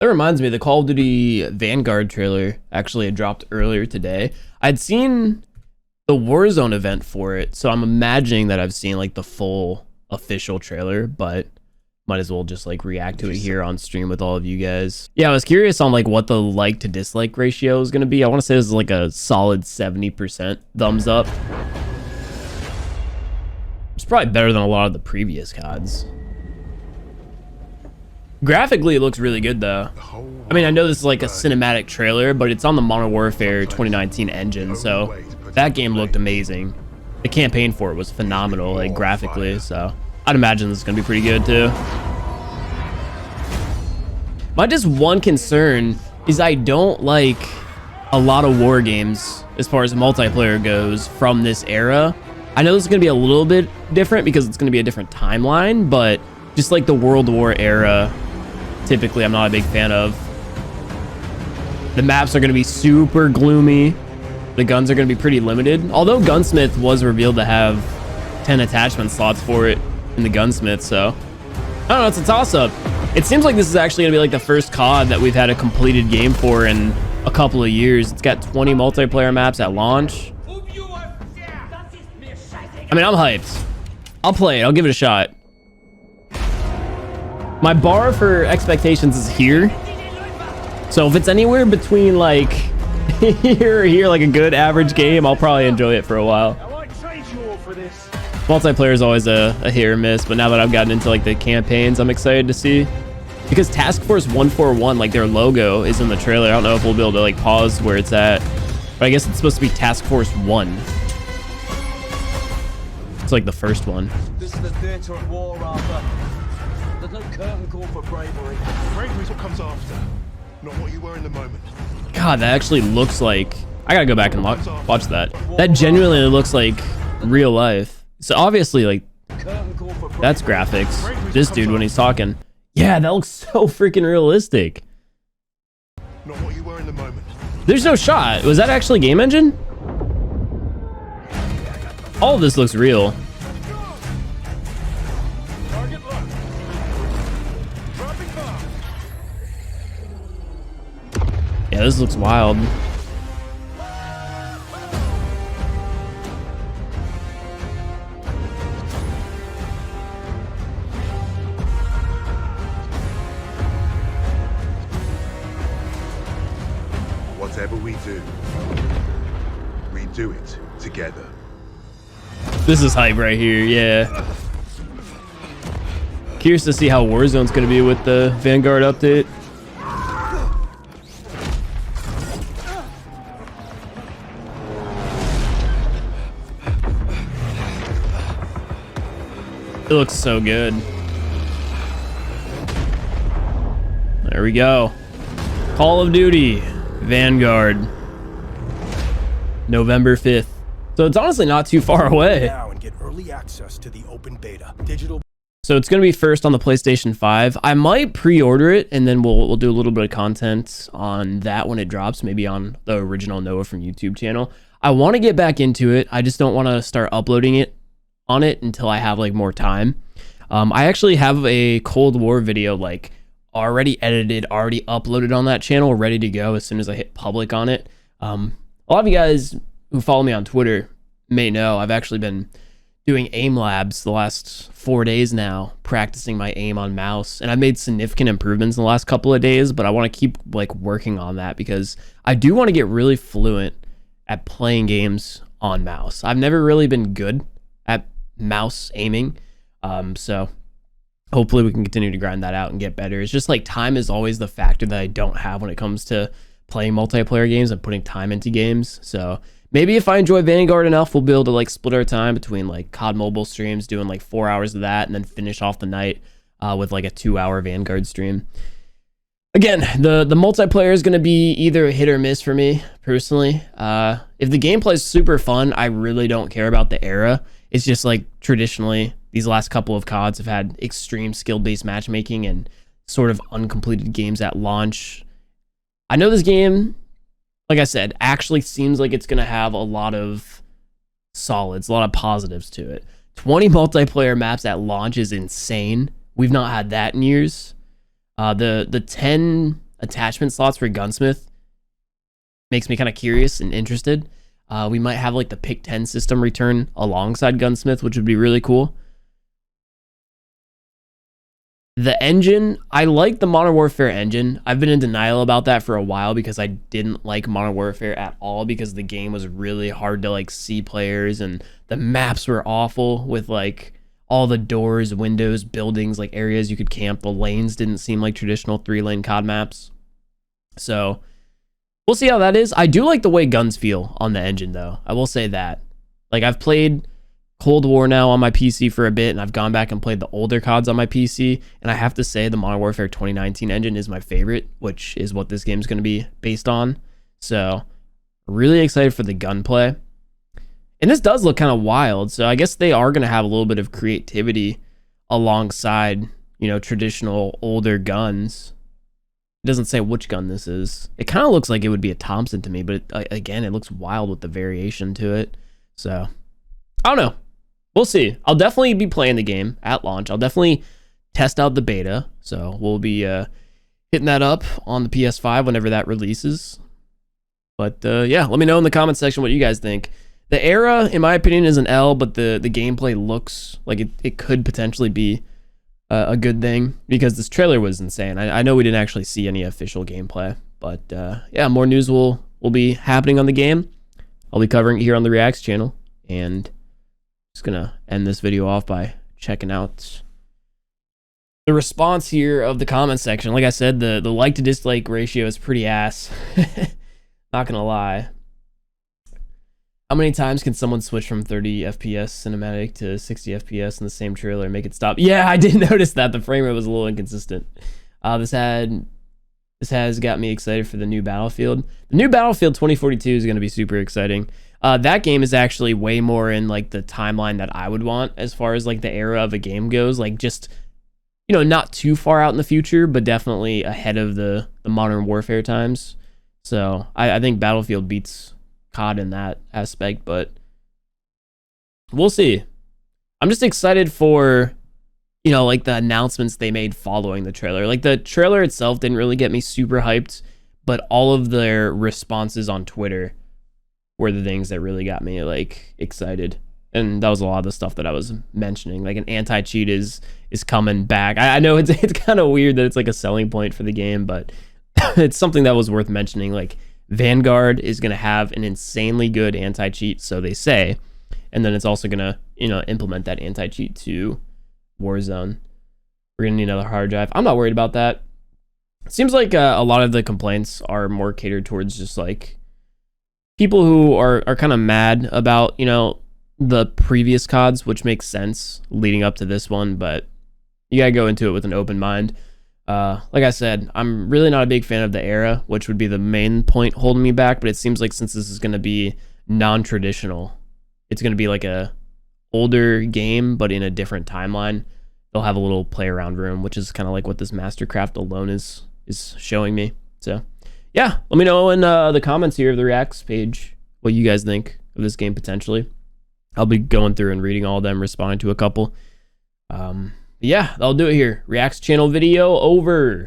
That reminds me, the Call of Duty Vanguard trailer actually had dropped earlier today. I'd seen the Warzone event for it, so I'm imagining that I've seen like the full official trailer, but might as well just like react to it here on stream with all of you guys. Yeah, I was curious on like what the like to dislike ratio is going to be. I want to say this is like a solid 70% thumbs up. It's probably better than a lot of the previous CODs. Graphically, it looks really good though. I mean, I know this is like a cinematic trailer, but it's on the Modern Warfare 2019 engine, so that game looked amazing. The campaign for it was phenomenal, like graphically, so I'd imagine this is gonna be pretty good too. My just one concern is I don't like a lot of war games as far as multiplayer goes from this era. I know this is gonna be a little bit different because it's gonna be a different timeline, but just like the World War era, typically I'm not a big fan of. The maps are going to be super gloomy. The guns are going to be pretty limited. Although Gunsmith was revealed to have 10 attachment slots for it in the Gunsmith, so I don't know, it's a toss-up. It seems like this is actually going to be like the first COD that we've had a completed game for in a couple of years. It's got 20 multiplayer maps at launch. I mean, I'm hyped. I'll play it. I'll give it a shot. My bar for expectations is here. So if it's anywhere between like here or here, like a good average game, I'll probably enjoy it for a while. Multiplayer is always a hit or miss, but now that I've gotten into like the campaigns, I'm excited to see. Because Task Force 141, like their logo is in the trailer. I don't know if we'll be able to like pause where it's at, but I guess it's supposed to be Task Force 1. It's like the first one. This is the theater of war, Arthur. There's no curtain call for bravery. Bravery is what comes after, not what you were in the moment. God, that actually looks like... I gotta go back and watch that. That genuinely looks like real life. So obviously, like, that's graphics. This dude, when he's talking. Yeah, that looks so freaking realistic. Not what you were in the moment. There's no shot. Was that actually game engine? All of this looks real. Yeah, this looks wild. Whatever we do it together. This is hype right here, yeah. Curious to see how Warzone's gonna be with the Vanguard update. It looks so good. There we go. Call of Duty Vanguard, November 5th. So it's honestly not too far away. Now and get early access to the open beta. Digital. So it's going to be first on the PlayStation 5. I might pre-order it and then we'll do a little bit of content on that when it drops, maybe on the original Noah from YouTube channel. I want to get back into it. I just don't want to start uploading it on it until I have like more time. I actually have a Cold War video like already edited, already uploaded on that channel, ready to go as soon as I hit public on it. A lot of you guys who follow me on Twitter may know I've actually been doing aim labs the last 4 days now, practicing my aim on mouse, and I've made significant improvements in the last couple of days, but I want to keep like working on that because I do want to get really fluent at playing games on mouse. I've never really been good at mouse aiming, so hopefully we can continue to grind that out and get better. It's just like time is always the factor that I don't have when it comes to playing multiplayer games and putting time into games. So maybe if I enjoy Vanguard enough, we'll be able to like split our time between like COD mobile streams, doing like 4 hours of that, and then finish off the night with like a 2-hour Vanguard stream. Again, the multiplayer is going to be either a hit or miss for me personally. If the gameplay is super fun, I really don't care about the era. It's just like traditionally these last couple of CODs have had extreme skill-based matchmaking and sort of uncompleted games at launch. I know this game, like I said, actually seems like it's going to have a lot of solids, a lot of positives to it. 20 multiplayer maps at launch is insane. We've not had that in years. The 10 attachment slots for Gunsmith makes me kind of curious and interested. We might have like the Pick 10 system return alongside Gunsmith, which would be really cool. The engine, I like the Modern Warfare engine. I've been in denial about that for a while because I didn't like Modern Warfare at all because the game was really hard to like see players and the maps were awful with like all the doors, windows, buildings, like areas you could camp. The lanes didn't seem like traditional 3-lane COD maps. So we'll see how that is. I do like the way guns feel on the engine though. I will say that. Like I've played Cold War now on my PC for a bit, and I've gone back and played the older CODs on my PC, and I have to say the Modern Warfare 2019 engine is my favorite, which is what this game is going to be based on. So really excited for the gunplay. And this does look kind of wild, so I guess they are going to have a little bit of creativity alongside, you know, traditional older guns. It doesn't say which gun this is. It kind of looks like it would be a Thompson to me, but again, it looks wild with the variation to it. So I don't know. We'll see. I'll definitely be playing the game at launch. I'll definitely test out the beta. So we'll be hitting that up on the PS5 whenever that releases. But yeah, let me know in the comment section what you guys think. The era, in my opinion, is an L, but the gameplay looks like it could potentially be a good thing because this trailer was insane. I know we didn't actually see any official gameplay, but yeah, more news will be happening on the game. I'll be covering it here on the Reacts channel, and just gonna end this video off by checking out the response here of the comment section. Like I said, the like to dislike ratio is pretty ass. Not gonna lie. How many times can someone switch from 30 FPS cinematic to 60 FPS in the same trailer and make it stop? Yeah, I did notice that the frame rate was a little inconsistent. This has got me excited for the new Battlefield. The new Battlefield 2042 is going to be super exciting. That game is actually way more in like the timeline that I would want as far as like the era of a game goes. Like just, you know, not too far out in the future, but definitely ahead of the Modern Warfare times. So I think Battlefield beats COD in that aspect, but we'll see. I'm just excited for, you know, like the announcements they made following the trailer. Like the trailer itself didn't really get me super hyped, but all of their responses on Twitter were the things that really got me like excited. And that was a lot of the stuff that I was mentioning. Like an anti-cheat is coming back. I know it's kind of weird that it's like a selling point for the game, but it's something that was worth mentioning. Like Vanguard is going to have an insanely good anti-cheat, so they say, and then it's also going to, you know, implement that anti-cheat to Warzone. We're going to need another hard drive. I'm not worried about that. It seems like a lot of the complaints are more catered towards just like people who are kind of mad about, you know, the previous CODs, which makes sense leading up to this one, but you got to go into it with an open mind. Like I said, I'm really not a big fan of the era, which would be the main point holding me back, but it seems like since this is going to be non-traditional, it's going to be like a older game, but in a different timeline. They'll have a little play around room, which is kind of like what this Mastercraft alone is showing me. So yeah, let me know in the comments here of the Reacts page what you guys think of this game potentially. I'll be going through and reading all of them, responding to a couple. Yeah, that'll do it here. Reacts channel video over.